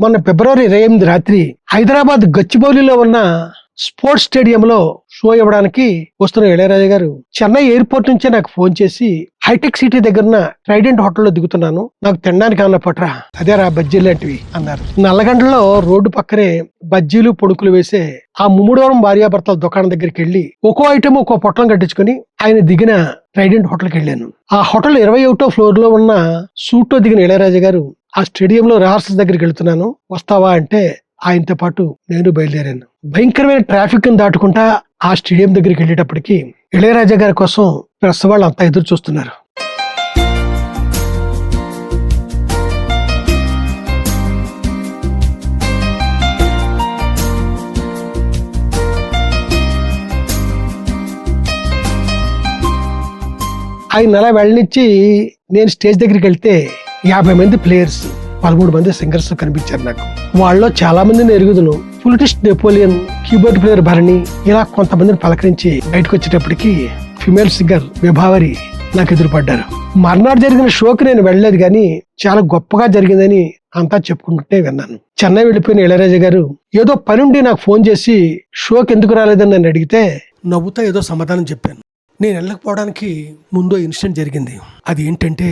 మొన్న ఫిబ్రవరి 28 రాత్రి హైదరాబాద్ గచ్చిబౌలిలో ఉన్న స్పోర్ట్స్ స్టేడియంలో షో ఇవ్వడానికి వస్తున్న ఇళయరాజా గారు చెన్నై ఎయిర్పోర్ట్ నుంచే నాకు ఫోన్ చేసి హైటెక్ సిటీ దగ్గర ట్రైడెంట్ హోటల్లో దిగుతున్నాను, నాకు తినడానికి అన్న పట్రా, అదే రా బజ్జీలు లాంటివి అన్నారు. నల్లగండలో రోడ్డు పక్కనే బజ్జీలు పొడుకులు వేసే ఆ ముమ్మడివరం భార్యాభర్తల దుకాణం దగ్గరికి వెళ్లి ఒక్కో ఐటమ్ ఒక్కో పొట్లం కట్టించుకుని ఆయన దిగిన ట్రైడెంట్ హోటల్కి వెళ్ళాను. ఆ హోటల్ 21వ ఫ్లోర్ లో ఉన్న సూట్ లో దిగిన ఇళయరాజా గారు ఆ స్టేడియంలో రిహార్సల్స్ దగ్గరికి వెళ్తున్నాను వస్తావా అంటే ఆయనతో పాటు నేను బయలుదేరాను. భయంకరమైన ట్రాఫిక్ దాటుకుంటా ఆ స్టేడియం దగ్గరికి వెళ్ళేటప్పటికి ఇళయరాజా గారి కోసం ప్రెస్ వాళ్ళు అంతా ఎదురు చూస్తున్నారు. ఆయన అలా వెళ్ళనిచ్చి నేను స్టేజ్ దగ్గరికి వెళ్తే 50 మంది ప్లేయర్స్ 13 మంది సింగర్స్ కనిపించారు నాకు. వాళ్ళలో చాలా మందిని ఎరుగుదును. Flutist Napoleon, keyboard player Bharani, ఇలా కొంతమందిని పలకరించి బయటకు వచ్చేటప్పటికి ఫిమేల్ సింగర్ విభావరి నాకు ఎదురుపడ్డారు. మర్నాడు జరిగిన షోకి నేను వెళ్ళలేదు కానీ చాలా గొప్పగా జరిగిందని అంతా చెప్పుకుంటుంటే విన్నాను. చెన్నై వెళ్ళిపోయిన ఇళయరాజా గారు ఏదో పనుండి నాకు ఫోన్ చేసి షోకి ఎందుకు రాలేదని నన్ను అడిగితే నవ్వుతా ఏదో సమాధానం చెప్పాను. నేను వెళ్ళకపోవడానికి ముందు ఇన్సిడెంట్ జరిగింది. అది ఏంటంటే